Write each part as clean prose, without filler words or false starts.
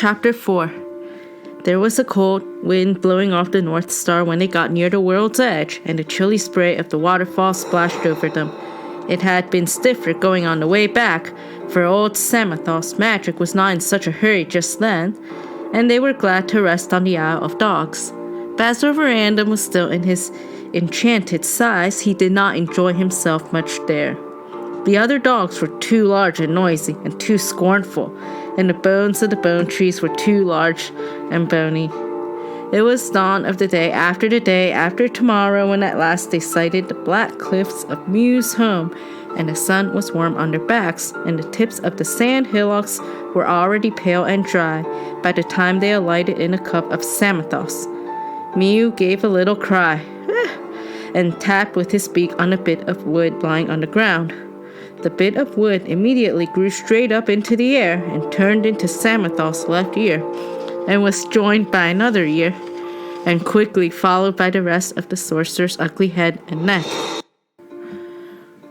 Chapter 4. There was a cold wind blowing off the North Star when they got near the world's edge, and the chilly spray of the waterfall splashed over them. It had been stiffer going on the way back, for old Samathoth's magic was not in such a hurry just then, and they were glad to rest on the Isle of Dogs. But as Roverandom was still in his enchanted size, he did not enjoy himself much there. The other dogs were too large and noisy, and too scornful, and the bones of the bone trees were too large and bony. It was dawn of the day after tomorrow when at last they sighted the black cliffs of Mew's home, and the sun was warm on their backs, and the tips of the sand hillocks were already pale and dry by the time they alighted in a cup of Samathoth's. Mew gave a little cry, and tapped with his beak on a bit of wood lying on the ground. The bit of wood immediately grew straight up into the air and turned into Samathoth's left ear, and was joined by another ear, and quickly followed by the rest of the sorcerer's ugly head and neck.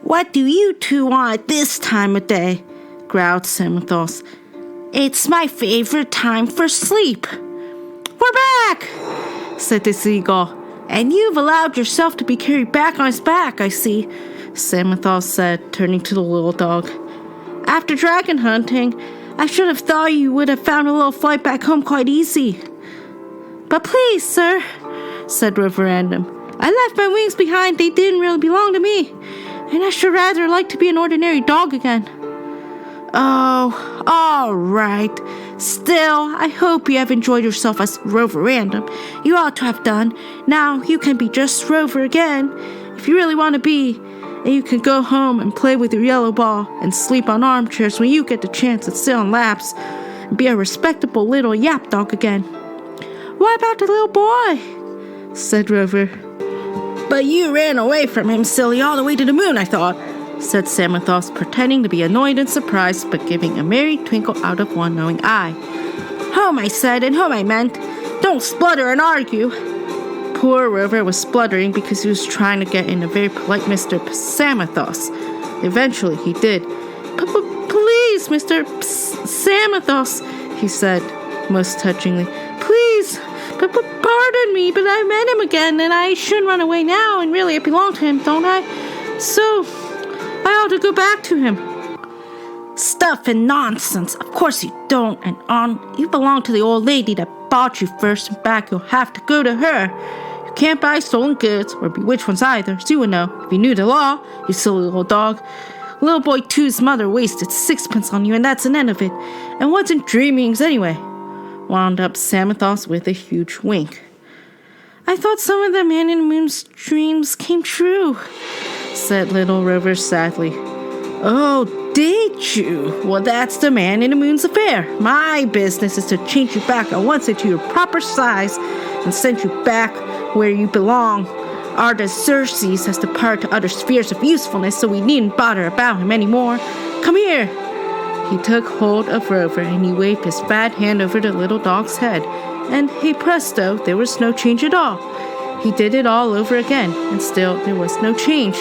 "What do you two want at this time of day?" growled Samathoth. "It's my favorite time for sleep." "We're back," said the seagull. "And you've allowed yourself to be carried back on his back, I see," Samathoth said, turning to the little dog. "After dragon hunting, I should have thought you would have found a little flight back home quite easy." "But please, sir," said Roverandom, "I left my wings behind. They didn't really belong to me, and I should rather like to be an ordinary dog again." "Oh, all right. Still, I hope you have enjoyed yourself as Roverandom. You ought to have done. Now you can be just Rover again, if you really want to be. And you can go home and play with your yellow ball and sleep on armchairs when you get the chance and sit on laps and be a respectable little yap dog again." "What about the little boy?" said Rover. "But you ran away from him, silly, all the way to the moon, I thought," said Samathoth, pretending to be annoyed and surprised, but giving a merry twinkle out of one knowing eye. "Home, I said, and home I meant. Don't splutter and argue." Poor Rover was spluttering because he was trying to get in a very polite Mr. Samathoth. Eventually he did. "Please, Mr. Samathoth," he said, most touchingly. "Please, pardon me, but I met him again, and I shouldn't run away now, and really I belong to him, don't I? So I ought to go back to him." "Stuff and nonsense. Of course you don't, and you belong to the old lady that bought you first, and back you'll have to go to her. You can't buy stolen goods, or bewitched ones either, so you would know if you knew the law, you silly little dog. Little boy two's mother wasted 6 on you, and that's an end of it. And what's in dreamings anyway?" wound up Samathoth with a huge wink. "I thought some of the Man in the Moon's dreams came true," said little Rover sadly. "Oh, did you? Well, that's the Man in the Moon's affair. My business is to change you back at once into your proper size and send you back where you belong. Artaxerxes has departed to other spheres of usefulness, so we needn't bother about him anymore. Come here." He took hold of Rover, and he waved his fat hand over the little dog's head, and hey presto, there was no change at all. He did it all over again, and still there was no change.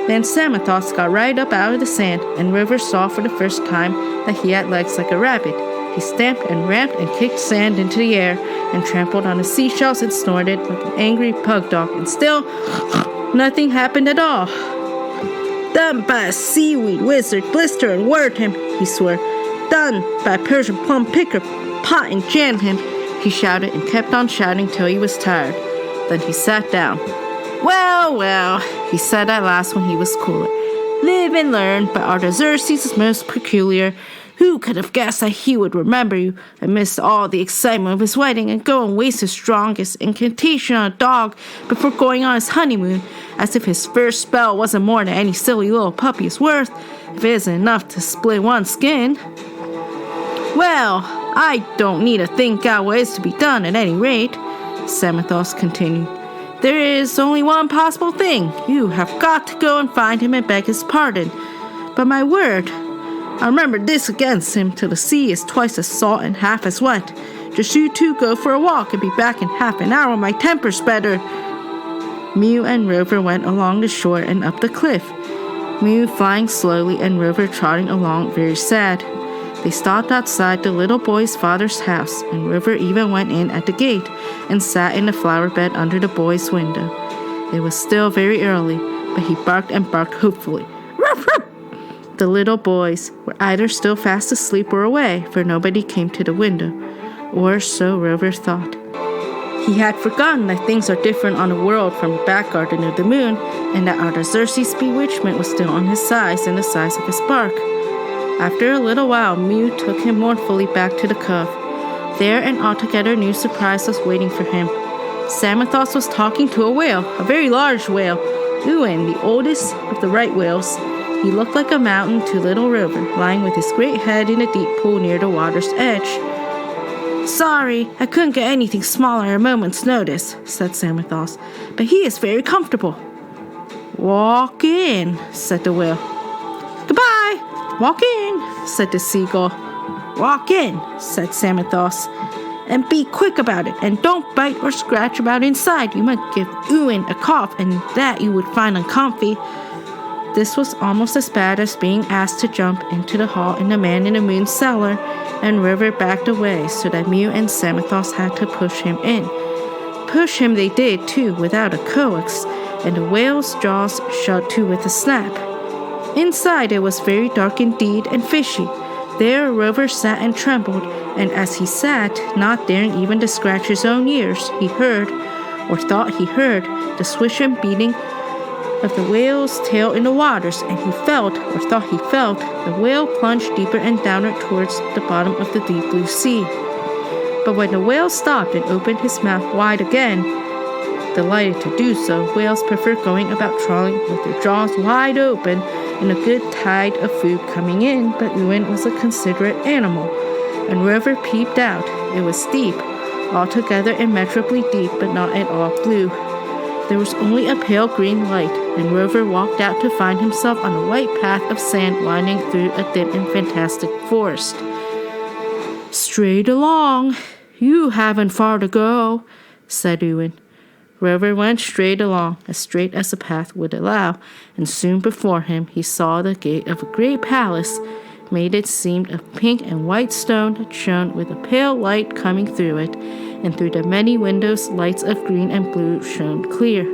Then Samathoth got right up out of the sand, and Rover saw for the first time that he had legs like a rabbit. He stamped and ramped and kicked sand into the air, and trampled on the seashells and snorted like an angry pug dog, and still nothing happened at all. "Done by a seaweed wizard, blister and word him," he swore. "Done by a Persian plum picker, pot and jam him," he shouted, and kept on shouting till he was tired. Then he sat down. Well, he said at last when he was cooler. "Live and learn, but Artaxerxes is most peculiar. Who could have guessed that he would remember you amidst all the excitement of his wedding and go and waste his strongest incantation on a dog before going on his honeymoon, as if his first spell wasn't more than any silly little puppy is worth, if it isn't enough to split one's skin. Well, I don't need to think out what is to be done at any rate," Samathoth continued. "There is only one possible thing. You have got to go and find him and beg his pardon. But my word, I remember this against him till the sea is twice as salt and half as wet. Just you two go for a walk and be back in half an hour when my temper's better." Mew and Rover went along the shore and up the cliff, Mew flying slowly and Rover trotting along very sad. They stopped outside the little boy's father's house, and Rover even went in at the gate and sat in the flower bed under the boy's window. It was still very early, but he barked and barked hopefully. Ruff, ruff! The little boys were either still fast asleep or away, for nobody came to the window, or so Rover thought. He had forgotten that things are different on a world from the back garden of the moon, and that Artaxerxes' bewitchment was still on his size and the size of his bark. After a little while, Mew took him mournfully back to the cove. There an altogether new surprise was waiting for him. Samothrace was talking to a whale, a very large whale, Uin, the oldest of the right whales. He looked like a mountain to little Rover, lying with his great head in a deep pool near the water's edge. Sorry, I couldn't get anything smaller at a moment's notice, said Samothrace, but he is very comfortable. Walk in, said the whale. Goodbye, walk in, said the seagull. Walk in, said Samothrace, and be quick about it, and don't bite or scratch about inside. You might give Uin a cough, and that you would find uncomfy. This was almost as bad as being asked to jump into the hall in the Man in the Moon cellar, and Rover backed away so that Mew and Samothrace had to push him in. Push him they did, too, without a coax, and the whale's jaws shut to with a snap. Inside it was very dark indeed and fishy. There Rover sat and trembled, and as he sat, not daring even to scratch his own ears, he heard, or thought he heard, the swish and beating of the whale's tail in the waters, and he felt, or thought he felt, the whale plunge deeper and downward towards the bottom of the deep blue sea. But when the whale stopped and opened his mouth wide again, delighted to do so, whales prefer going about trawling with their jaws wide open and a good tide of food coming in, but Uin was a considerate animal, and Rover peeped out. It was deep, altogether immeasurably deep, but not at all blue. There was only a pale green light, and Rover walked out to find himself on a white path of sand winding through a dim and fantastic forest. Straight along. You haven't far to go, said Uin. Rover went straight along, as straight as the path would allow, and soon before him he saw the gate of a great palace, made it seemed of pink and white stone that shone with a pale light coming through it, and through the many windows lights of green and blue shone clear.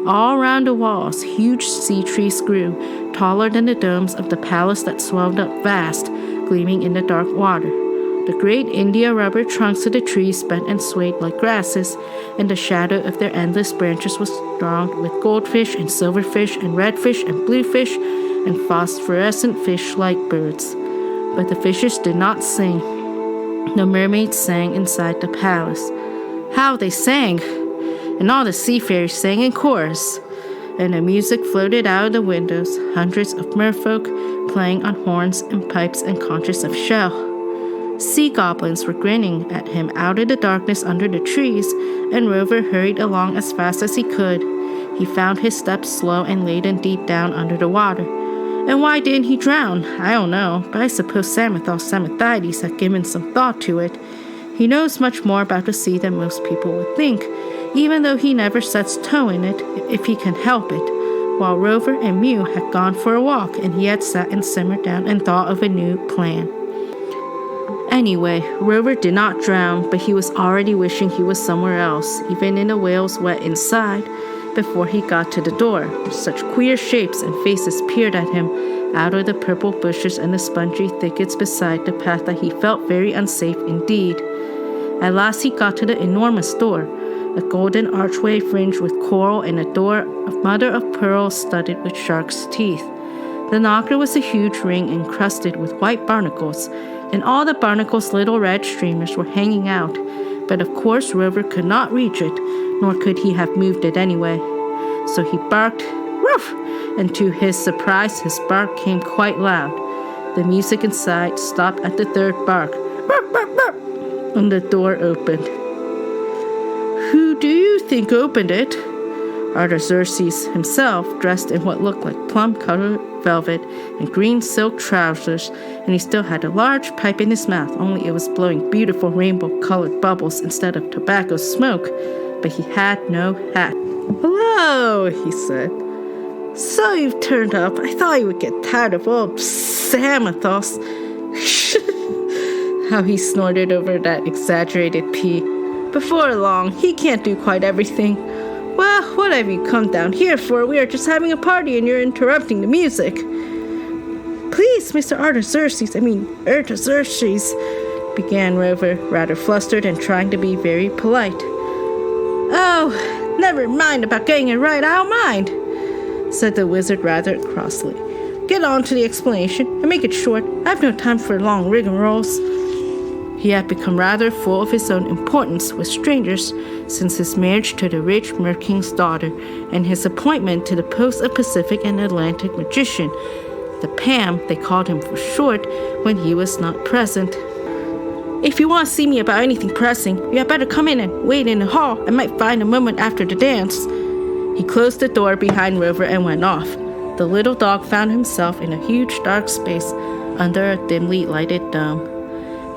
All round the walls huge sea trees grew, taller than the domes of the palace that swelled up vast, gleaming in the dark water. The great India rubber trunks of the trees bent and swayed like grasses, and the shadow of their endless branches was thronged with goldfish and silverfish and redfish and bluefish and phosphorescent fish like birds. But the fishes did not sing. The mermaids sang inside the palace. How they sang! And all the sea fairies sang in chorus. And the music floated out of the windows, hundreds of merfolk playing on horns and pipes and conches of shell. Sea goblins were grinning at him out of the darkness under the trees, and Rover hurried along as fast as he could. He found his steps slow and laden deep down under the water. And why didn't he drown? I don't know, but I suppose Samothrace had given some thought to it. He knows much more about the sea than most people would think, even though he never sets toe in it if he can help it, while Rover and Mew had gone for a walk, and he had sat and simmered down and thought of a new plan. Anyway, Rover did not drown, but he was already wishing he was somewhere else, even in the whale's wet inside, before he got to the door. Such queer shapes and faces peered at him out of the purple bushes and the spongy thickets beside the path that he felt very unsafe indeed. At last he got to the enormous door, a golden archway fringed with coral and a door of mother of pearl studded with shark's teeth. The knocker was a huge ring encrusted with white barnacles, and all the barnacles' little red streamers were hanging out, but of course Rover could not reach it, nor could he have moved it anyway. So he barked, "Woof!" and to his surprise his bark came quite loud. The music inside stopped at the third bark, "Bark, bark, bark," and the door opened. Who do you think opened it? Artaxerxes himself, dressed in what looked like plum-colored velvet and green silk trousers, and he still had a large pipe in his mouth, only it was blowing beautiful rainbow-colored bubbles instead of tobacco smoke, but he had no hat. "Hello," he said. "So you've turned up. I thought you would get tired of old Samothrace." how he snorted over that exaggerated pee. Before long, he can't do quite everything. Well, what have you come down here for? We are just having a party and you're interrupting the music. Please, Mr. Artaxerxes, began Rover, rather flustered and trying to be very polite. Oh, never mind about getting it right, I don't mind, said the wizard rather crossly. Get on to the explanation and make it short. I have no time for long rigmaroles. He had become rather full of his own importance with strangers since his marriage to the rich Mer-King's daughter and his appointment to the post of Pacific and Atlantic magician, the Pam, they called him for short, when he was not present. If you want to see me about anything pressing, you had better come in and wait in the hall. I might find a moment after the dance. He closed the door behind Rover and went off. The little dog found himself in a huge dark space under a dimly lighted dome.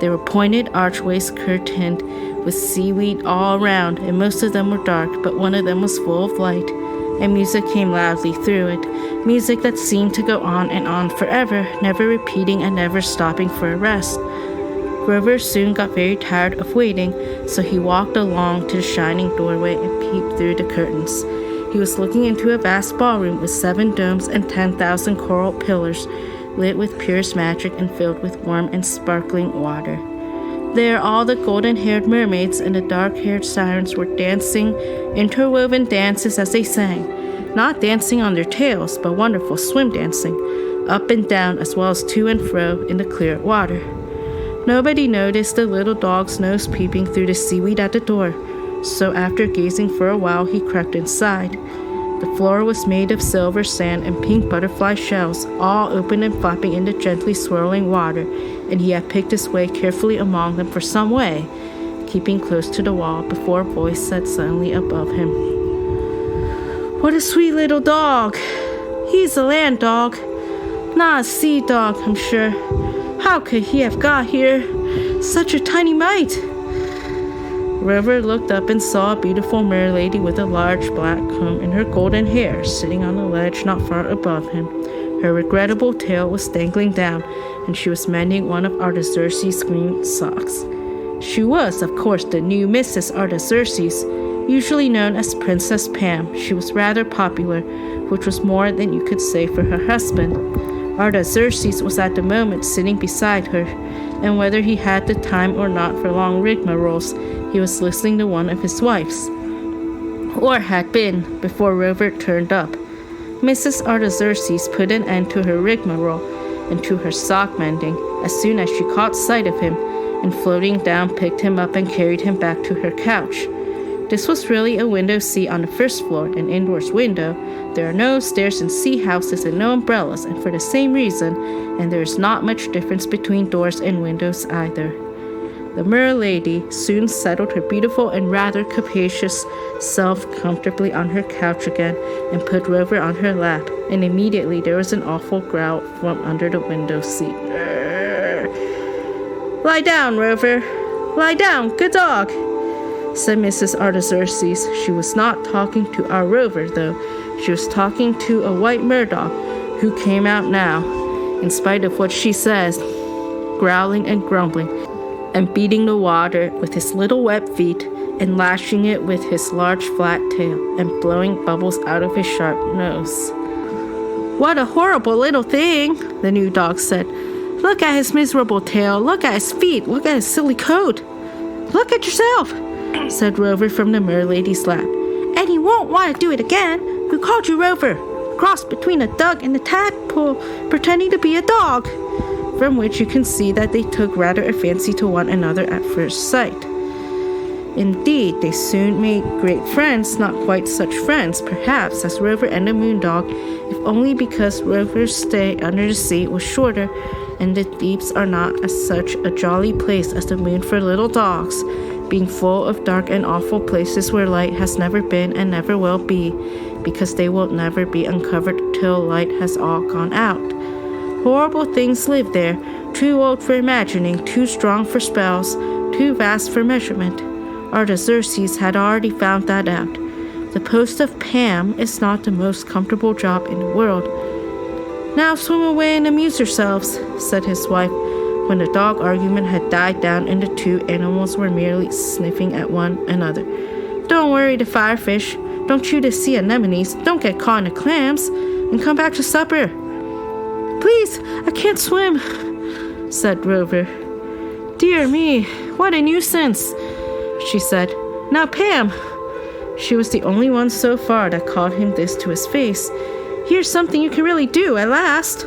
There were pointed archways curtained with seaweed all around, and most of them were dark, but one of them was full of light, and music came loudly through it, music that seemed to go on and on forever, never repeating and never stopping for a rest. Rover soon got very tired of waiting, so he walked along to the shining doorway and peeped through the curtains. He was looking into a vast ballroom with 7 domes and 10,000 coral pillars, lit with purest magic and filled with warm and sparkling water. There all the golden-haired mermaids and the dark-haired sirens were dancing interwoven dances as they sang, not dancing on their tails, but wonderful swim dancing, up and down as well as to and fro in the clear water. Nobody noticed the little dog's nose peeping through the seaweed at the door, so after gazing for a while he crept inside. The floor was made of silver sand and pink butterfly shells, all open and flapping in the gently swirling water, and he had picked his way carefully among them for some way, keeping close to the wall before a voice said suddenly above him, "What a sweet little dog! He's a land dog, not a sea dog, I'm sure. How could he have got here? Such a tiny mite!" Rover looked up and saw a beautiful mer-lady with a large black comb in her golden hair sitting on a ledge not far above him. Her regrettable tail was dangling down, and she was mending one of Artaxerxes' green socks. She was, of course, the new Mrs. Artaxerxes, usually known as Princess Pam. She was rather popular, which was more than you could say for her husband. Artaxerxes was at the moment sitting beside her, and whether he had the time or not for long rigmaroles, he was listening to one of his wives, or had been, before Rover turned up. Mrs. Artaxerxes put an end to her rigmarole and to her sock mending as soon as she caught sight of him, and floating down picked him up and carried him back to her couch. This was really a window seat on the first floor, an indoors window. There are no stairs in sea houses and no umbrellas, and for the same reason, and there is not much difference between doors and windows either. The mer-lady soon settled her beautiful and rather capacious self comfortably on her couch again and put Rover on her lap, and immediately there was an awful growl from under the window seat. "Lie down, Rover. Lie down, good dog," said Mrs. Artaxerxes. She was not talking to our Rover, though. She was talking to a white murdoch who came out now, in spite of what she says, growling and grumbling, and beating the water with his little web feet, and lashing it with his large flat tail, and blowing bubbles out of his sharp nose. "What a horrible little thing," the new dog said. "Look at his miserable tail, look at his feet, look at his silly coat. Look at yourself," said Rover from the mer-lady's lap. "And he won't want to do it again. Who called you Rover? Cross between a duck and a tadpole, pretending to be a dog." From which you can see that they took rather a fancy to one another at first sight. Indeed, they soon made great friends, not quite such friends, perhaps, as Rover and the moondog, if only because Rover's stay under the sea was shorter, and the deeps are not as such a jolly place as the moon for little dogs, being full of dark and awful places where light has never been and never will be, because they will never be uncovered till light has all gone out. Horrible things live there, too old for imagining, too strong for spells, too vast for measurement. Artaxerxes had already found that out. The post of Pam is not the most comfortable job in the world. "Now swim away and amuse yourselves," said his wife. When the dog argument had died down and the two animals were merely sniffing at one another. "Don't worry the firefish. Don't chew the sea anemones. Don't get caught in the clams. And come back to supper." "Please, I can't swim," said Rover. "Dear me, what a nuisance," she said. "Now, Pam." She was the only one so far that called him this to his face. "Here's something you can really do at last."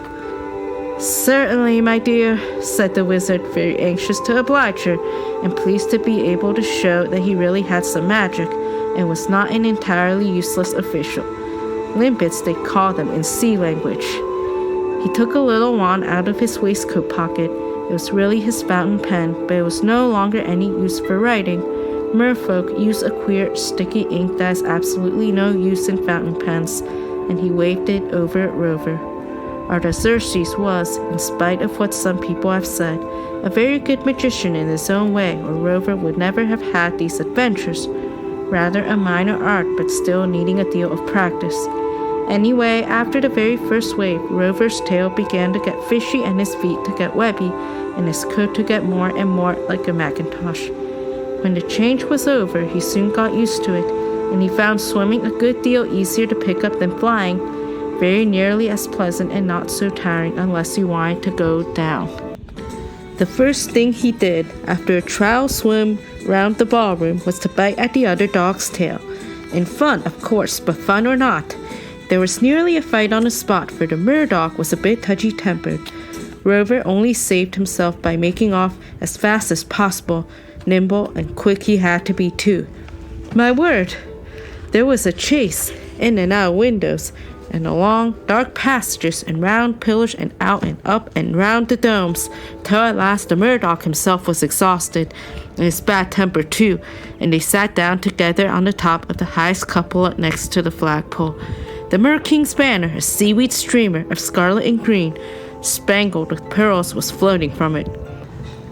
"Certainly, my dear," said the wizard, very anxious to oblige her, and pleased to be able to show that he really had some magic, and was not an entirely useless official. Limpets, they call them in sea language. He took a little wand out of his waistcoat pocket. It was really his fountain pen, but it was no longer any use for writing. Merfolk use a queer, sticky ink that has absolutely no use in fountain pens, and he waved it over at Rover. Artaxerxes was, in spite of what some people have said, a very good magician in his own way, or Rover would never have had these adventures. Rather a minor art, but still needing a deal of practice. Anyway, after the very first wave, Rover's tail began to get fishy and his feet to get webby, and his coat to get more and more like a Macintosh. When the change was over, he soon got used to it, and he found swimming a good deal easier to pick up than flying, very nearly as pleasant and not so tiring unless you wanted to go down. The first thing he did after a trial swim round the ballroom was to bite at the other dog's tail. In fun, of course, but fun or not. There was nearly a fight on the spot, for the Murdoch was a bit touchy-tempered. Rover only saved himself by making off as fast as possible. Nimble and quick he had to be, too. My word! There was a chase, in and out windows, and along dark passages and round pillars and out and up and round the domes, till at last the Murdoch himself was exhausted, and his bad temper too, and they sat down together on the top of the highest cupola next to the flagpole. The Mer-King's banner, a seaweed streamer of scarlet and green, spangled with pearls, was floating from it.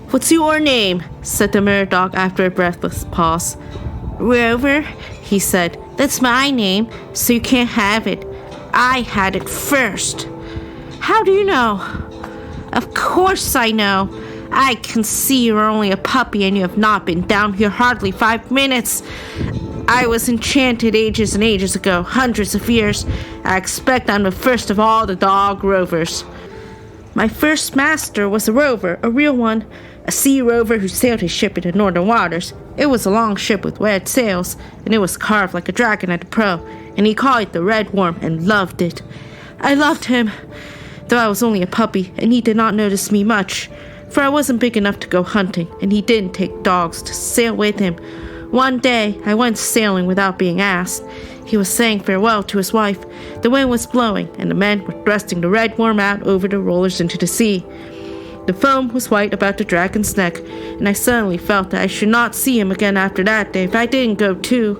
"What's your name?" said the Murdoch after a breathless pause. "Rover," he said. "That's my name, so you can't have it. I had it first." "How do you know?" "Of course I know. I can see you're only a puppy and you have not been down here hardly 5 minutes. I was enchanted ages and ages ago, hundreds of years. I expect I'm the first of all the dog rovers. My first master was a rover, a real one, a sea rover who sailed his ship in the northern waters. It was a long ship with red sails, and it was carved like a dragon at the prow, and he called it the Red Worm and loved it. I loved him, though I was only a puppy, and he did not notice me much, for I wasn't big enough to go hunting, and he didn't take dogs to sail with him. One day, I went sailing without being asked. He was saying farewell to his wife. The wind was blowing, and the men were thrusting the Red Worm out over the rollers into the sea. The foam was white about the dragon's neck, and I suddenly felt that I should not see him again after that day if I didn't go too.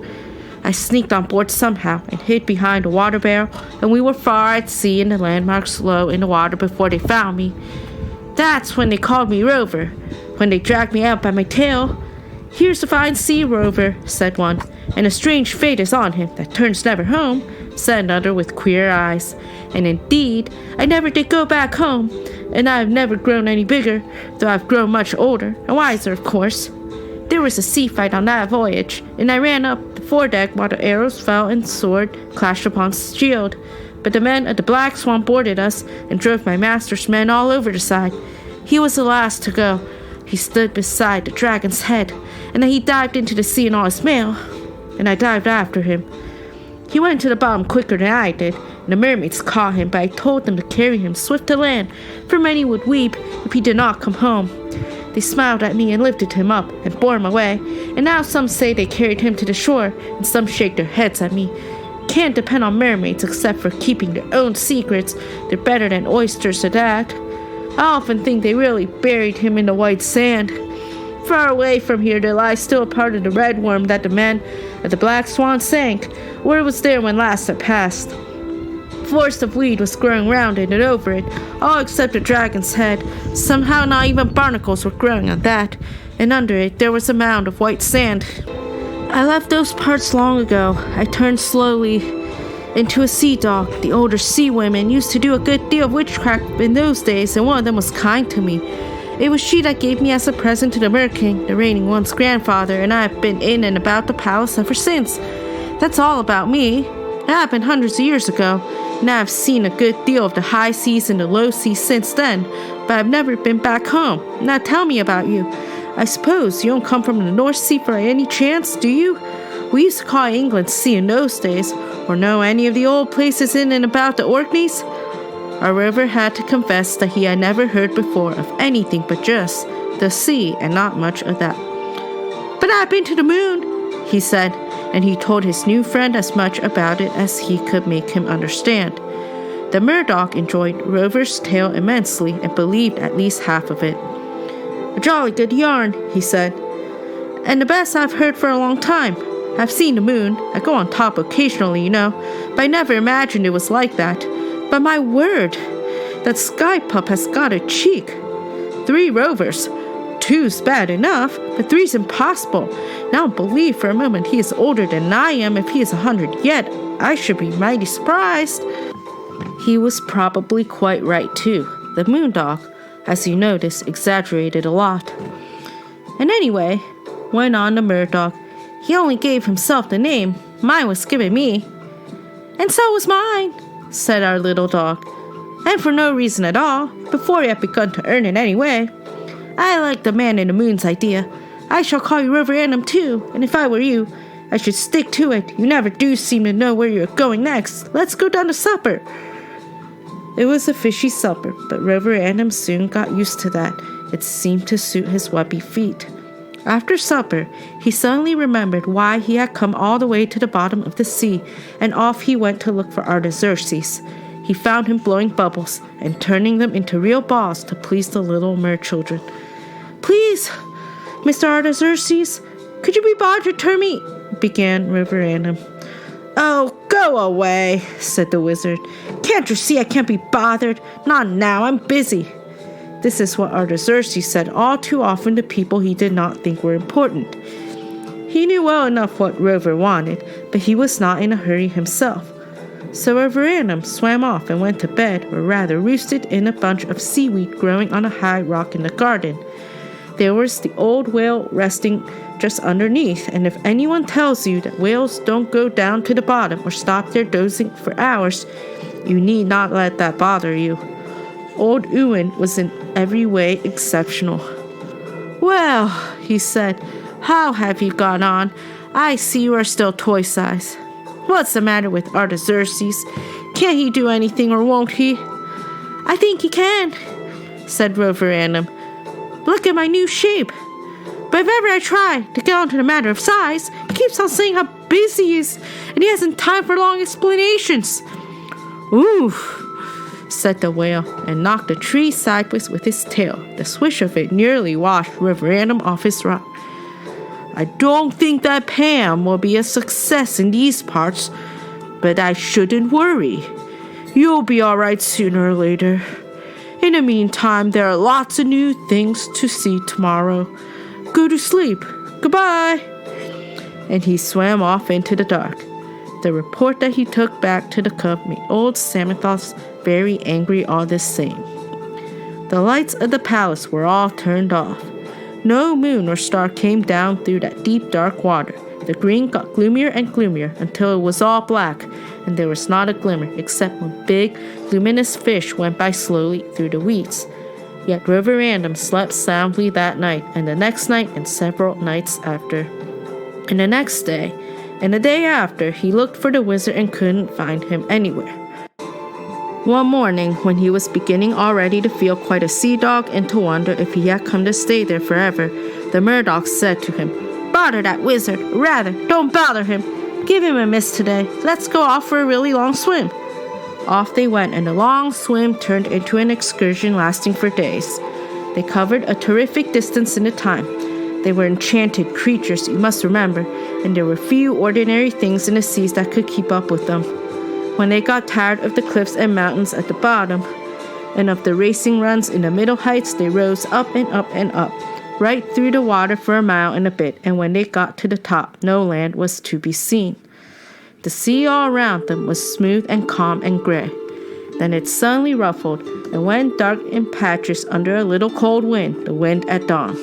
I sneaked on board somehow and hid behind a water barrel, and we were far at sea and the landmarks low in the water before they found me. That's when they called me Rover, when they dragged me out by my tail. 'Here's a fine sea rover,' said one, 'and a strange fate is on him that turns never home,' said another with queer eyes. And indeed, I never did go back home, and I have never grown any bigger, though I've grown much older, and wiser, of course. There was a sea fight on that voyage, and I ran up the foredeck while the arrows fell and sword clashed upon shield. But the men of the Black Swan boarded us and drove my master's men all over the side. He was the last to go. He stood beside the dragon's head, and then he dived into the sea in all his mail, and I dived after him. He went to the bottom quicker than I did, and the mermaids caught him, but I told them to carry him swift to land, for many would weep if he did not come home. They smiled at me and lifted him up and bore him away, and now some say they carried him to the shore, and some shake their heads at me. Can't depend on mermaids except for keeping their own secrets. They're better than oysters at that. I often think they really buried him in the white sand. Far away from here there lies still a part of the Red Worm that the men of the Black Swan sank, where it was there when last I passed. Forest of weed was growing round it and over it, all except the dragon's head. Somehow not even barnacles were growing on that, and under it there was a mound of white sand. I left those parts long ago. I turned slowly into a sea dog. The older sea women used to do a good deal of witchcraft in those days, and one of them was kind to me. It was she that gave me as a present to the Mer King, the reigning one's grandfather, and I have been in and about the palace ever since. That's all about me. It happened hundreds of years ago, and I have seen a good deal of the high seas and the low seas since then, but I've never been back home. Now tell me about you. I suppose you don't come from the North Sea by any chance, do you? We used to call England sea in those days, or know any of the old places in and about the Orkneys? Our Rover had to confess that he had never heard before of anything but just the sea and not much of that. But I've been to the moon, he said, and he told his new friend as much about it as he could make him understand. The Murdoch enjoyed Rover's tale immensely and believed at least half of it. A jolly good yarn, he said, and the best I've heard for a long time. I've seen the moon. I go on top occasionally, you know, but I never imagined it was like that. But my word, that sky pup has got a cheek. 3 Rovers. 2's bad enough, but 3's impossible. Now don't believe for a moment he is older than I am. If he is 100 yet, I should be mighty surprised. He was probably quite right, too. The moondog, as you notice, exaggerated a lot. And anyway, went on the Murdoch, he only gave himself the name. Mine was given me. And so was mine, said our little dog. And for no reason at all, before he had begun to earn it anyway. I like the man in the moon's idea. I shall call you Roverandom too, and if I were you, I should stick to it. You never do seem to know where you're going next. Let's go down to supper. It was a fishy supper, but Roverandom soon got used to that. It seemed to suit his webby feet. After supper, he suddenly remembered why he had come all the way to the bottom of the sea, and off he went to look for Artaxerxes. He found him blowing bubbles and turning them into real balls to please the little merchildren. "Please, Mr. Artaxerxes, could you be bothered to turn me?" began Roverandom. "Oh, go away," said the wizard. "Can't you see I can't be bothered? Not now, I'm busy." This is what Artaxerxes said all too often to people he did not think were important. He knew well enough what Rover wanted, but he was not in a hurry himself. So Roverandom swam off and went to bed, or rather roosted in a bunch of seaweed growing on a high rock in the garden. There was the old whale resting just underneath, and if anyone tells you that whales don't go down to the bottom or stop their dozing for hours, you need not let that bother you. Old Ewan was in every way exceptional. "Well," he said, "how have you gone on? I see you are still toy size. What's the matter with Artaxerxes? Can't he do anything, or won't he?" "I think he can," said Roverandom. "Look at my new shape. But if ever I try to get on to the matter of size, he keeps on saying how busy he is, and he hasn't time for long explanations." "Ooh," said the whale, and knocked a tree sideways with his tail. The swish of it nearly washed Roverandom off his rock. "I don't think that Pam will be a success in these parts, but I shouldn't worry. You'll be all right sooner or later. In the meantime, there are lots of new things to see tomorrow. Go to sleep. Goodbye." And he swam off into the dark. The report that he took back to the cub made old Samanthos very angry all the same. The lights of the palace were all turned off. No moon or star came down through that deep dark water. The green got gloomier and gloomier until it was all black, and there was not a glimmer except when big, luminous fish went by slowly through the weeds. Yet Roverandom slept soundly that night, and the next night, and several nights after. And the next day, and the day after, he looked for the wizard and couldn't find him anywhere. One morning, when he was beginning already to feel quite a sea dog and to wonder if he had come to stay there forever, the Murdoch said to him, "Bother that wizard, or rather, don't bother him. Give him a miss today. Let's go off for a really long swim." Off they went, and the long swim turned into an excursion lasting for days. They covered a terrific distance in the time. They were enchanted creatures, you must remember, and there were few ordinary things in the seas that could keep up with them. When they got tired of the cliffs and mountains at the bottom, and of the racing runs in the middle heights, they rose up and up and up, right through the water for a mile and a bit, and when they got to the top, no land was to be seen. The sea all around them was smooth and calm and gray. Then it suddenly ruffled and went dark in patches under a little cold wind, the wind at dawn.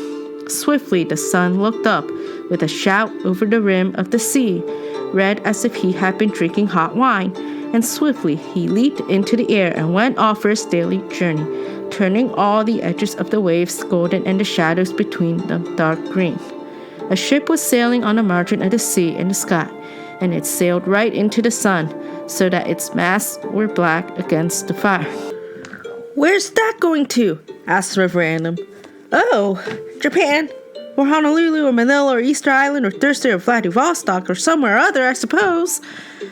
Swiftly the sun looked up with a shout over the rim of the sea, red as if he had been drinking hot wine, and swiftly he leaped into the air and went off for his daily journey, turning all the edges of the waves golden and the shadows between them dark green. A ship was sailing on the margin of the sea in the sky, and it sailed right into the sun, so that its masts were black against the fire. Where's that going to? Asked Roverandom. Oh, Japan, or Honolulu, or Manila, or Easter Island, or Thursday, or Vladivostok, or somewhere or other, I suppose,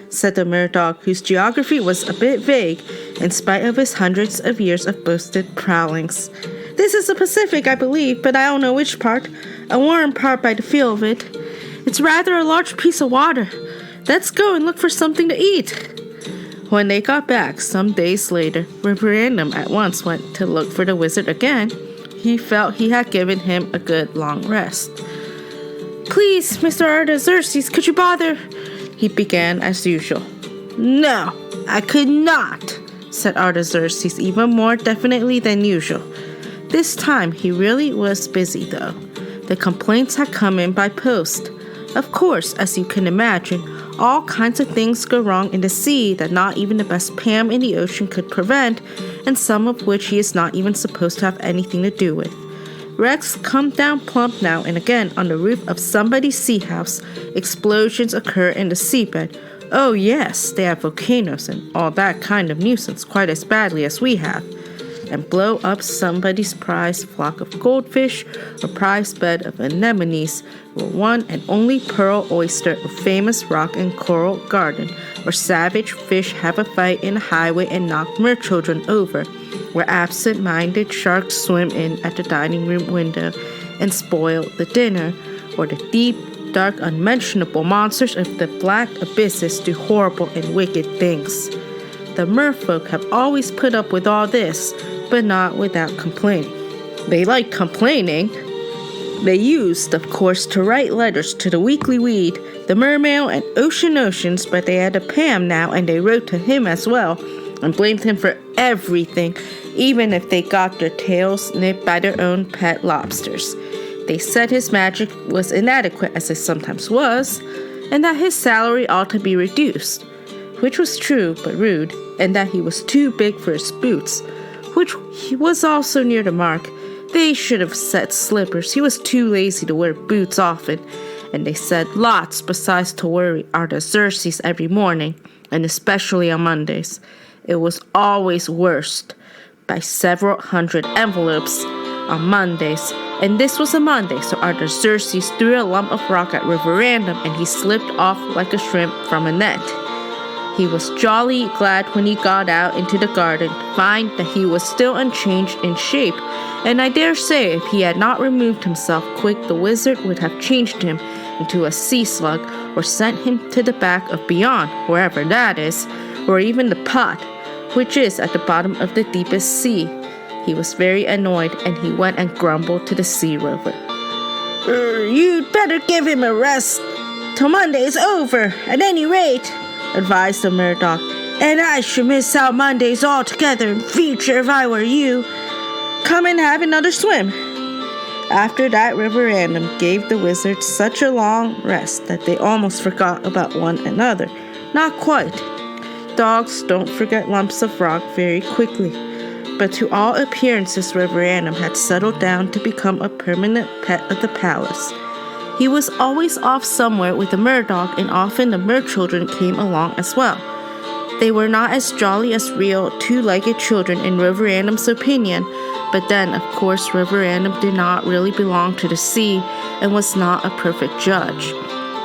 said the Murdog, whose geography was a bit vague, in spite of his hundreds of years of boasted prowlings. This is the Pacific, I believe, but I don't know which part. A warm part by the feel of it. It's rather a large piece of water. Let's go and look for something to eat. When they got back some days later, Roverandom at once went to look for the wizard again. He felt he had given him a good long rest. Please, Mr. Artaxerxes, could you bother? He began as usual. No, I could not, said Artaxerxes even more definitely than usual. This time he really was busy, though. The complaints had come in by post. Of course, as you can imagine, all kinds of things go wrong in the sea that not even the best Pam in the ocean could prevent, and some of which he is not even supposed to have anything to do with. Wrecks come down plump now and again on the roof of somebody's sea house. Explosions occur in the seabed. Oh yes, they have volcanoes and all that kind of nuisance quite as badly as we have. And blow up somebody's prized flock of goldfish or prized bed of anemones, or one and only pearl oyster or famous rock and coral garden, or savage fish have a fight in a highway and knock merchildren over, where absent-minded sharks swim in at the dining room window and spoil the dinner, or the deep, dark, unmentionable monsters of the black abysses do horrible and wicked things. The merfolk have always put up with all this, but not without complaining. They like complaining. They used, of course, to write letters to the Weekly Weed, the Mermail, and Oceans, but they had a Pam now, and they wrote to him as well, and blamed him for everything, even if they got their tails nipped by their own pet lobsters. They said his magic was inadequate, as it sometimes was, and that his salary ought to be reduced, which was true but rude, and that he was too big for his boots, which was also near the mark. They should have said slippers. He was too lazy to wear boots often, and they said lots besides to worry Artaxerxes every morning, and especially on Mondays. It was always worst, by several hundred envelopes on Mondays, and this was a Monday, so Artaxerxes threw a lump of rock at Roverandom, and he slipped off like a shrimp from a net. He was jolly glad when he got out into the garden to find that he was still unchanged in shape, and I dare say if he had not removed himself quick, the wizard would have changed him into a sea slug, or sent him to the back of beyond, wherever that is, or even the pot, which is at the bottom of the deepest sea. He was very annoyed, and he went and grumbled to the sea rover. You'd better give him a rest till Monday is over, at any rate, advised the Murdoch, and I should miss out Mondays altogether in future if I were you. Come and have another swim. After that, Roverandom gave the wizard such a long rest that they almost forgot about one another. Not quite. Dogs don't forget lumps of rock very quickly, but to all appearances Roverandom had settled down to become a permanent pet of the palace. He was always off somewhere with the Murdoch, and often the merchildren came along as well. They were not as jolly as real two-legged children in Roverandom's opinion, but then, of course, Roverandom did not really belong to the sea and was not a perfect judge.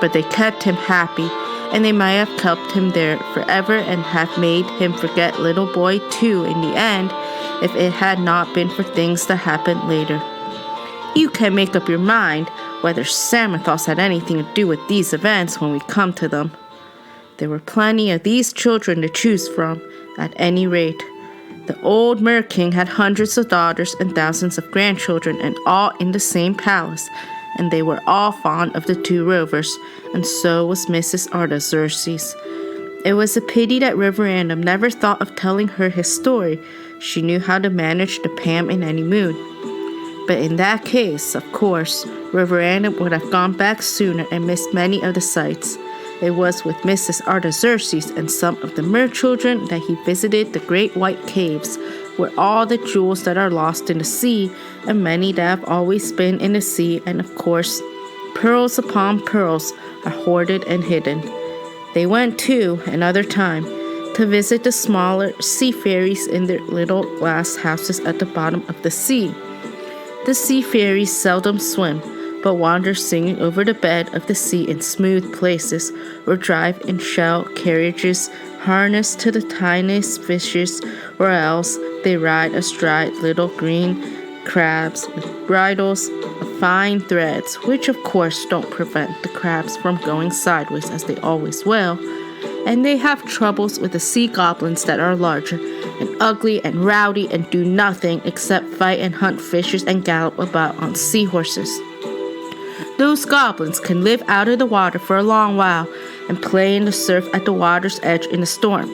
But they kept him happy, and they might have kept him there forever and have made him forget Little Boy too in the end, if it had not been for things that happened later. You can make up your mind whether Samothrace had anything to do with these events when we come to them. There were plenty of these children to choose from, at any rate. The old Mer-King had hundreds of daughters and thousands of grandchildren, and all in the same palace, and they were all fond of the two rovers, and so was Mrs. Artaxerxes. It was a pity that Roverandom never thought of telling her his story. She knew how to manage the Pam in any mood. But in that case, of course, Roverandom would have gone back sooner and missed many of the sights. It was with Mrs. Artaxerxes and some of the merchildren that he visited the great white caves, where all the jewels that are lost in the sea, and many that have always been in the sea, and of course, pearls upon pearls, are hoarded and hidden. They went too, another time, to visit the smaller sea fairies in their little glass houses at the bottom of the sea. The sea fairies seldom swim, but wander singing over the bed of the sea in smooth places, or drive in shell carriages harnessed to the tiniest fishes, or else they ride astride little green crabs with bridles of fine threads, which of course don't prevent the crabs from going sideways as they always will. And they have troubles with the sea goblins that are larger and ugly and rowdy and do nothing except fight and hunt fishes and gallop about on seahorses. Those goblins can live out of the water for a long while and play in the surf at the water's edge in a storm.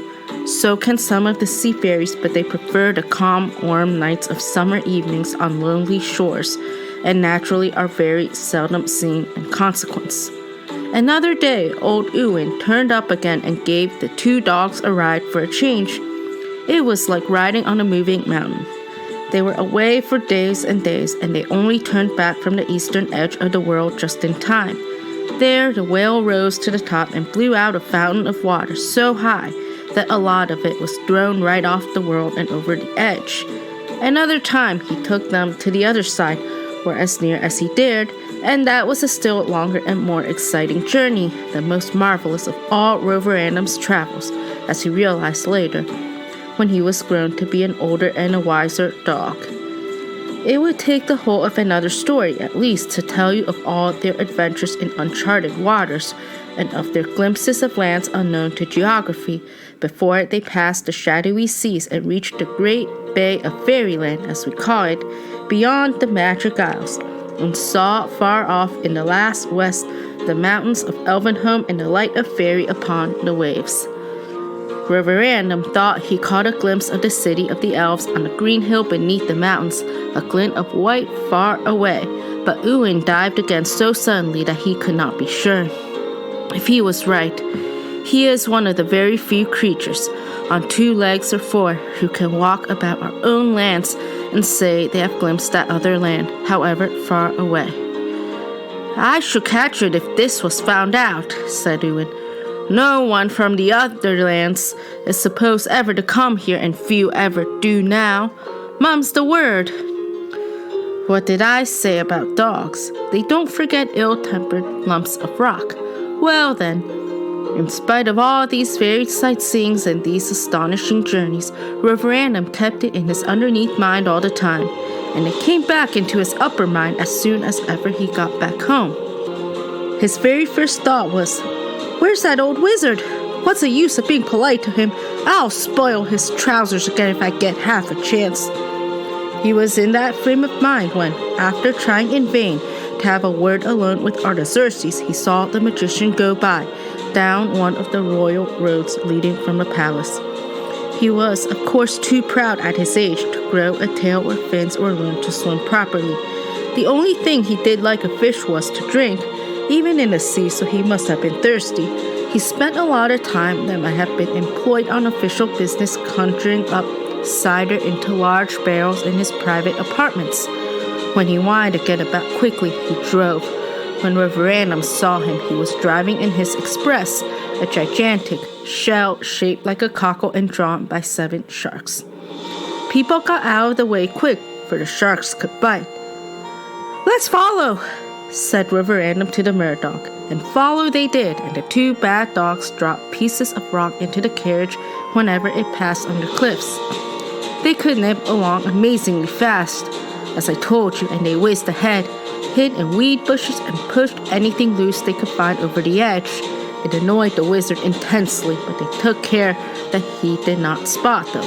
So can some of the sea fairies, but they prefer the calm, warm nights of summer evenings on lonely shores, and naturally are very seldom seen in consequence. Another day, old Ewan turned up again and gave the two dogs a ride for a change. It was like riding on a moving mountain. They were away for days, and they only turned back from the eastern edge of the world just in time. There, the whale rose to the top and blew out a fountain of water so high that a lot of it was thrown right off the world and over the edge. Another time, he took them to the other side, or as near as he dared, and that was a still longer and more exciting journey, the most marvelous of all Roverandom's travels, as he realized later, when he was grown to be an older and a wiser dog. It would take the whole of another story, at least, to tell you of all their adventures in uncharted waters, and of their glimpses of lands unknown to geography, before they passed the shadowy seas and reached the great bay of fairyland, as we call it, beyond the magic isles, and saw far off in the last west the mountains of Elvenhome and the light of fairy upon the waves. Roverandom thought he caught a glimpse of the city of the elves on a green hill beneath the mountains, a glint of white far away, but Ewan dived again so suddenly that he could not be sure. If he was right, he is one of the very few creatures, on 2 legs or 4, who can walk about our own lands and say they have glimpsed that other land, however far away. "I should catch it if this was found out," said Ewan. "No one from the other lands is supposed ever to come here, and few ever do now. Mum's the word." What did I say about dogs? They don't forget ill-tempered lumps of rock. Well then, in spite of all these varied sightseeings and these astonishing journeys, Roverandom kept it in his underneath mind all the time, and it came back into his upper mind as soon as ever he got back home. His very first thought was, "Where's that old wizard? What's the use of being polite to him? I'll spoil his trousers again if I get half a chance." He was in that frame of mind when, after trying in vain to have a word alone with Artaxerxes, he saw the magician go by, down one of the royal roads leading from the palace. He was, of course, too proud at his age to grow a tail or fins or learn to swim properly. The only thing he did like a fish was to drink, even in the sea, so he must have been thirsty. He spent a lot of time that might have been employed on official business conjuring up cider into large barrels in his private apartments. When he wanted to get about quickly, he drove. When Roverandom saw him, he was driving in his express, a gigantic shell shaped like a cockle and drawn by 7 sharks. People got out of the way quick, for the sharks could bite. "Let's follow," said Roverandom to the merdog, and follow they did, and the 2 bad dogs dropped pieces of rock into the carriage whenever it passed under cliffs. They could nip along amazingly fast, as I told you, and they whizzed ahead, hid in weed bushes, and pushed anything loose they could find over the edge. It annoyed the wizard intensely, but they took care that he did not spot them.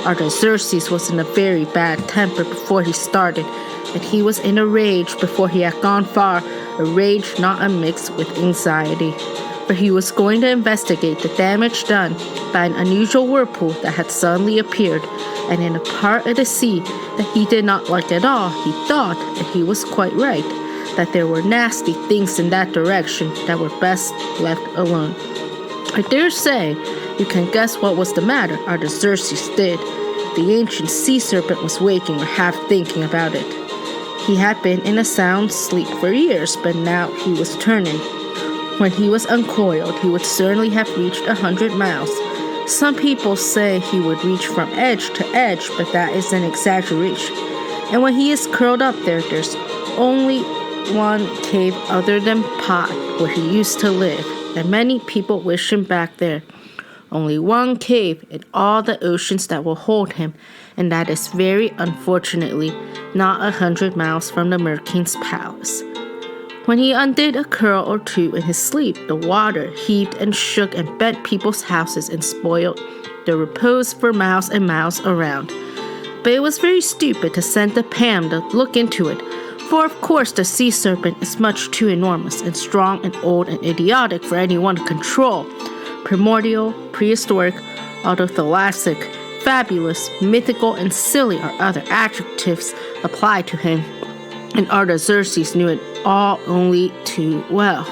Artaxerxes was in a very bad temper before he started, and he was in a rage before he had gone far, a rage not unmixed with anxiety. for he was going to investigate the damage done by an unusual whirlpool that had suddenly appeared, and in a part of the sea that he did not like at all. He thought, and he was quite right, that there were nasty things in that direction that were best left alone. I dare say you can guess what was the matter. Artaxerxes did. The ancient sea serpent was waking or half thinking about it. He had been in a sound sleep for years, but now he was turning. When he was uncoiled, he would certainly have reached 100 miles. Some people say he would reach from edge to edge, but that is an exaggeration. And when he is curled up there, there's only one cave other than Pod, where he used to live, and many people wish him back there. Only one cave in all the oceans that will hold him, and that is very unfortunately not 100 miles from the Merking's palace. When he undid a curl or two in his sleep, the water heaved and shook and bent people's houses and spoiled their repose for miles and miles around. But it was very stupid to send the Pam to look into it, for of course the sea serpent is much too enormous and strong and old and idiotic for anyone to control. Primordial, prehistoric, autothalassic, fabulous, mythical, and silly are other adjectives applied to him, and Artaxerxes knew it all only too well.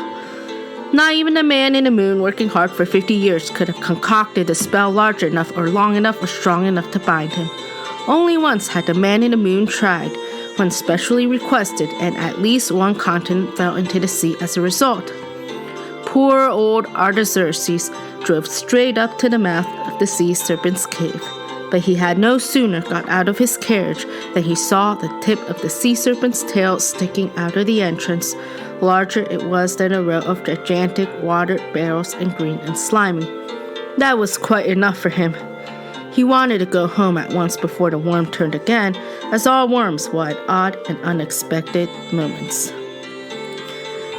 Not even the man in the moon working hard for 50 years could have concocted a spell large enough or long enough or strong enough to bind him. Only once had the man in the moon tried, when specially requested, and at least one continent fell into the sea as a result. Poor old Artaxerxes drove straight up to the mouth of the sea serpent's cave. But he had no sooner got out of his carriage than he saw the tip of the sea serpent's tail sticking out of the entrance. Larger it was than a row of gigantic water barrels, and green and slimy. That was quite enough for him. He wanted to go home at once before the worm turned again, as all worms will at odd and unexpected moments.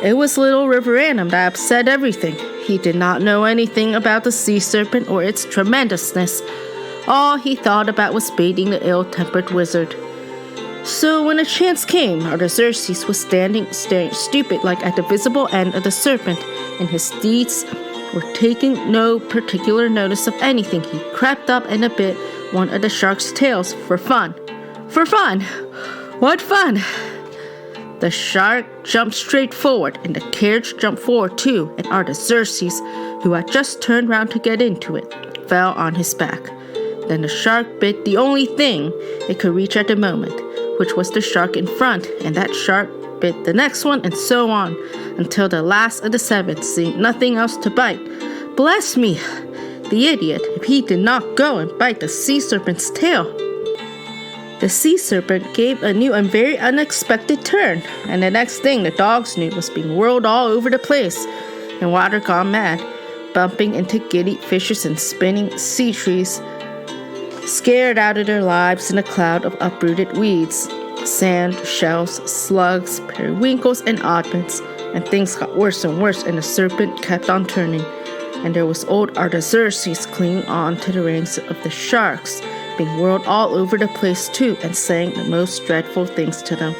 It was little Roverandom that upset everything. He did not know anything about the sea serpent or its tremendousness. All he thought about was baiting the ill-tempered wizard. So when a chance came, Artaxerxes was standing staring stupid like at the visible end of the serpent, and his steeds were taking no particular notice of anything. He crept up and bit one of the shark's tails for fun. For fun! What fun! The shark jumped straight forward, and the carriage jumped forward too, and Artaxerxes, who had just turned round to get into it, fell on his back. Then the shark bit the only thing it could reach at the moment, which was the shark in front, and that shark bit the next one, and so on, until the last of the 7 seemed nothing else to bite. Bless me! The idiot, if he did not go and bite the sea serpent's tail. The sea serpent gave a new and very unexpected turn, and the next thing the dogs knew was being whirled all over the place, and water gone mad, bumping into giddy fishes and spinning sea trees, scared out of their lives in a cloud of uprooted weeds, sand, shells, slugs, periwinkles, and oddments, and things got worse and worse, and the serpent kept on turning, and there was old Artaxerxes clinging on to the rings of the sharks, being whirled all over the place too, and saying the most dreadful things to them.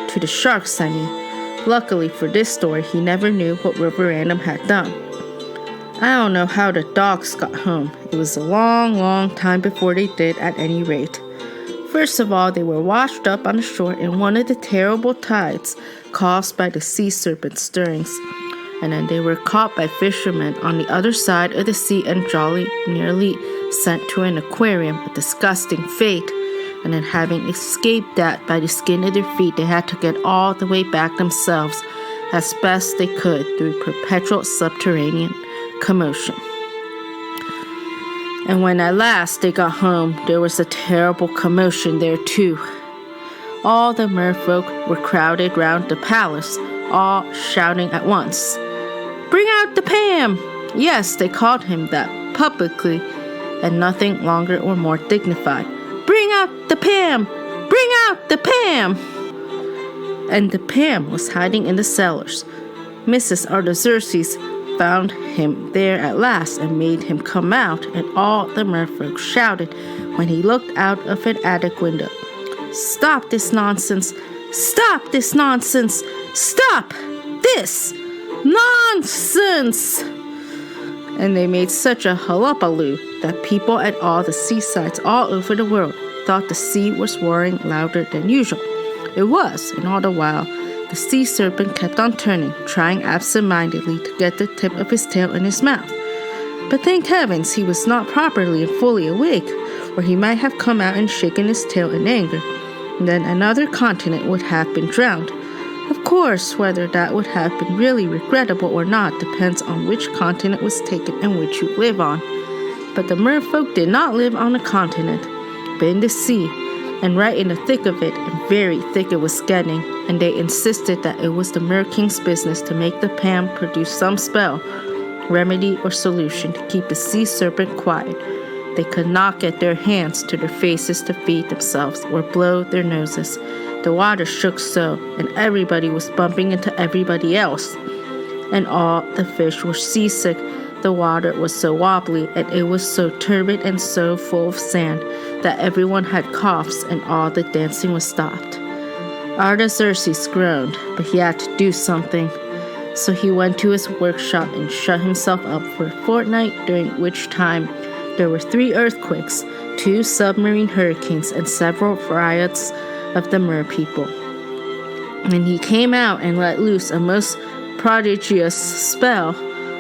To the sharks, I mean. Luckily for this story, he never knew what Roverandom had done. I don't know how the dogs got home. It was a long, long time before they did, at any rate. First of all, they were washed up on the shore in one of the terrible tides caused by the sea serpent's stirrings, and then they were caught by fishermen on the other side of the sea and jolly nearly sent to an aquarium, a disgusting fate, and then having escaped that by the skin of their feet, they had to get all the way back themselves as best they could through perpetual subterranean commotion. And when at last they got home, there was a terrible commotion there too. All the merfolk were crowded round the palace, all shouting at once, "Bring out the Pam!" Yes, they called him that publicly, and nothing longer or more dignified. "Bring out the Pam! Bring out the Pam!" And the Pam was hiding in the cellars. Mrs. Artaxerxes found him there at last and made him come out, and all the merfolk shouted when he looked out of an attic window, "Stop this nonsense! Stop this nonsense! Stop this nonsense!" Nonsense! And they made such a hullabaloo that people at all the seasides all over the world thought the sea was roaring louder than usual. It was, and all the while, the sea serpent kept on turning, trying absent-mindedly to get the tip of his tail in his mouth. But thank heavens he was not properly and fully awake, or he might have come out and shaken his tail in anger. And then another continent would have been drowned. Of course, whether that would have been really regrettable or not depends on which continent was taken and which you live on. But the merfolk did not live on a continent, but in the sea, and right in the thick of it, and very thick it was getting, and they insisted that it was the Mer-King's business to make the Pam produce some spell, remedy, or solution to keep the sea serpent quiet. They could not get their hands to their faces to feed themselves or blow their noses. The water shook so, and everybody was bumping into everybody else. And all the fish were seasick. The water was so wobbly, and it was so turbid and so full of sand that everyone had coughs, and all the dancing was stopped. Artaxerxes groaned, but he had to do something. So he went to his workshop and shut himself up for a fortnight, during which time there were 3 earthquakes, 2 submarine hurricanes, and several riots of the mer people. And he came out and let loose a most prodigious spell,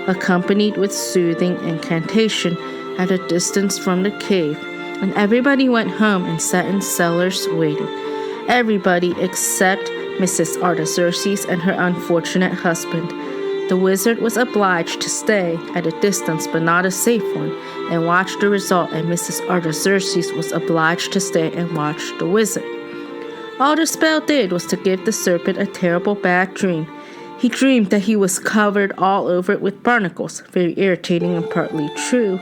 accompanied with soothing incantation at a distance from the cave, and everybody went home and sat in cellars waiting. Everybody except Mrs. Artaxerxes and her unfortunate husband. The wizard was obliged to stay at a distance, but not a safe one, and watch the result, and Mrs. Artaxerxes was obliged to stay and watch the wizard. All the spell did was to give the serpent a terrible bad dream. He dreamed that he was covered all over with barnacles, very irritating and partly true,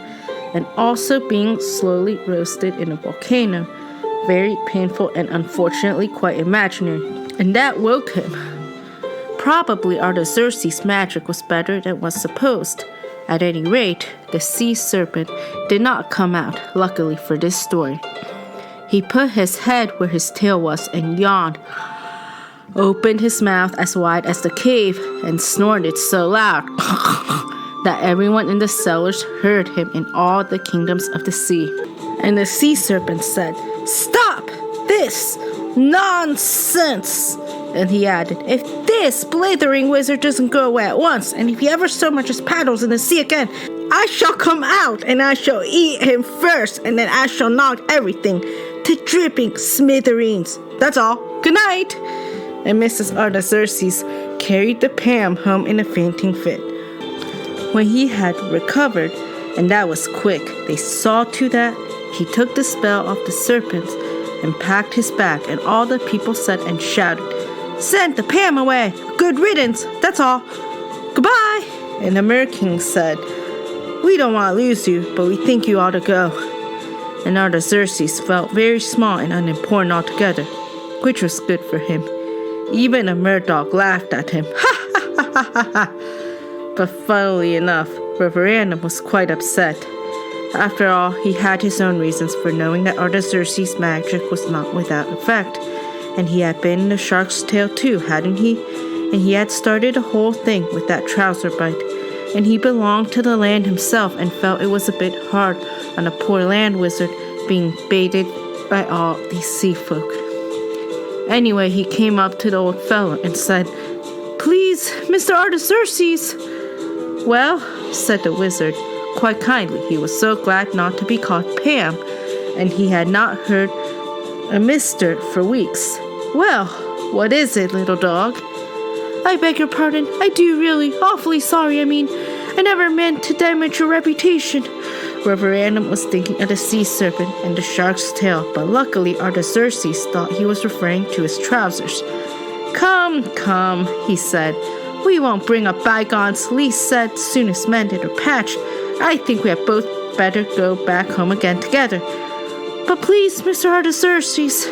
and also being slowly roasted in a volcano, very painful and unfortunately quite imaginary, and that woke him. Probably Artaxerxes' magic was better than was supposed. At any rate, the sea serpent did not come out, luckily for this story. He put his head where his tail was and yawned, opened his mouth as wide as the cave, and snorted so loud that everyone in the cellars heard him in all the kingdoms of the sea. And the sea serpent said, "Stop this nonsense!" And he added, "If this blithering wizard doesn't go away at once, and if he ever so much as paddles in the sea again, I shall come out, and I shall eat him first, and then I shall knock everything to dripping smithereens. That's all. Good night." And Mrs. Artaxerxes carried the Pam home in a fainting fit. When he had recovered, and that was quick, they saw to that he took the spell off the serpents and packed his bag, and all the people said and shouted, "Send the Pam away! Good riddance! That's all! Goodbye!" And the Mer-King said, "We don't want to lose you, but we think you ought to go." And Artaxerxes felt very small and unimportant altogether, which was good for him. Even a mer-dog laughed at him. Ha ha ha ha ha ha! But funnily enough, Roverandom was quite upset. After all, he had his own reasons for knowing that Artaxerxes' magic was not without effect. And he had been in the shark's tail too, hadn't he? And he had started the whole thing with that trouser bite. And he belonged to the land himself and felt it was a bit hard on a poor land wizard being baited by all these sea folk. Anyway, he came up to the old fellow and said, "Please, Mr. Artaxerxes." "Well," said the wizard, quite kindly. He was so glad not to be called Pam, and he had not heard a mister for weeks. "Well, what is it, little dog?" "I beg your pardon. I do really. Awfully sorry, I mean. I never meant to damage your reputation." Roverandom was thinking of the sea serpent and the shark's tail, but luckily Artaxerxes thought he was referring to his trousers. Come, he said. "We won't bring up bygones. Least said, soonest mended or patched. I think we had both better go back home again together." "But please, Mr. Artaxerxes,"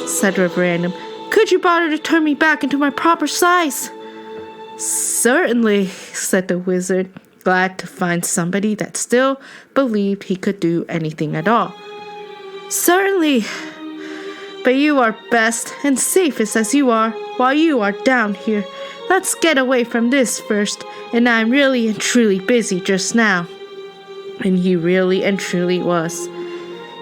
said Roverandom, "could you bother to turn me back into my proper size?" "Certainly," said the wizard, glad to find somebody that still believed he could do anything at all. "Certainly, but you are best and safest as you are, while you are down here. Let's get away from this first, and I'm really and truly busy just now. And he really and truly was.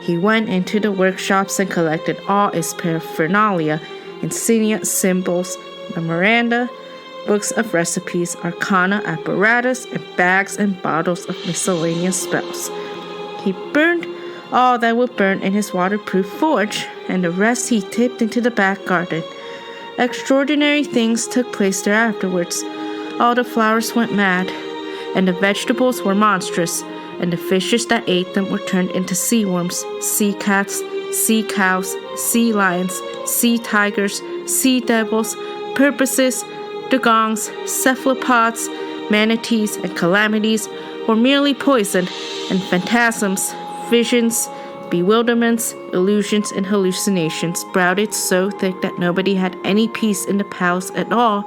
He went into the workshops and collected all his paraphernalia, insignia, symbols, memoranda, books of recipes, arcana apparatus, and bags and bottles of miscellaneous spells. He burned all that would burn in his waterproof forge, and the rest he tipped into the back garden. Extraordinary things took place there afterwards. All the flowers went mad, and the vegetables were monstrous, and the fishes that ate them were turned into sea worms, sea cats, sea cows, sea lions, sea tigers, sea devils, porpoises, dugongs, cephalopods, manatees, and calamities were merely poisoned, and phantasms, visions, bewilderments, illusions, and hallucinations sprouted so thick that nobody had any peace in the palace at all,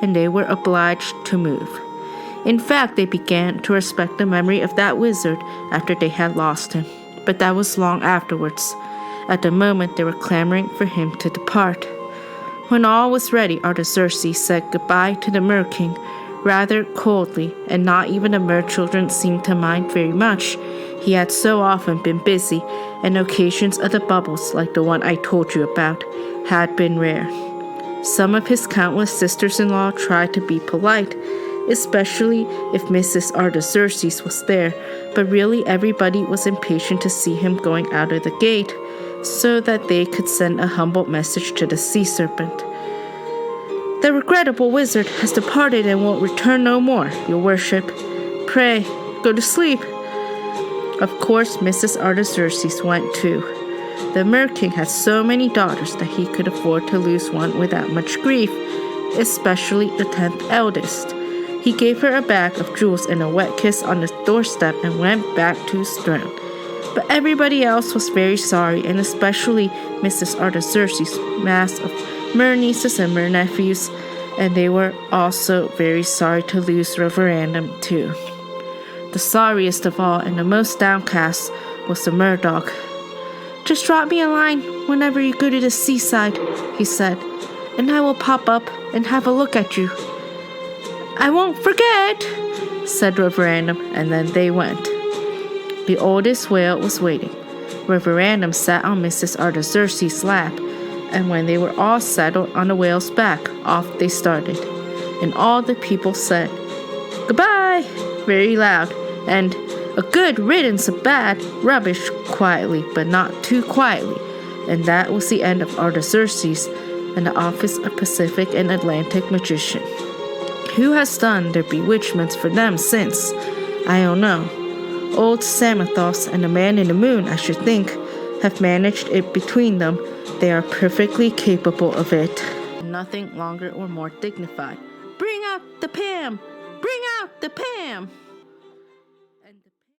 and they were obliged to move. In fact, they began to respect the memory of that wizard after they had lost him, but that was long afterwards. At the moment, they were clamoring for him to depart. When all was ready, Artaxerxes said goodbye to the Mer King, rather coldly, and not even the mer children seemed to mind very much. He had so often been busy, and occasions of the bubbles, like the one I told you about, had been rare. Some of his countless sisters-in-law tried to be polite, especially if Mrs. Artaxerxes was there, but really everybody was impatient to see him going out of the gate, so that they could send a humble message to the sea serpent. The regrettable wizard has departed and will return no more, your worship. Pray, go to sleep. Of course, Mrs. Artaxerxes went too. The Mer King had so many daughters that he could afford to lose one without much grief, especially the 10th eldest. He gave her a bag of jewels and a wet kiss on the doorstep and went back to his throne. But everybody else was very sorry, and especially Mrs. Artaxerxes' mass of mer nieces and mer nephews, and they were also very sorry to lose Roverandom too. The sorriest of all and the most downcast was the mer dog. Just drop me a line whenever you go to the seaside, he said, and I will pop up and have a look at you. I won't forget, said Roverandom, and then they went. The oldest whale was waiting. Roverandom sat on Mrs. Artaxerxes' lap, and when they were all settled on the whale's back, off they started. And all the people said, "Goodbye," very loud, and "A good riddance of bad rubbish," quietly, but not too quietly. And that was the end of Artaxerxes and the office of Pacific and Atlantic magician. Who has done their bewitchments for them since? I don't know. Old Samathos and the Man in the Moon, I should think, have managed it between them. They are perfectly capable of it. Nothing longer or more dignified. Bring out the Pam! Bring out the Pam!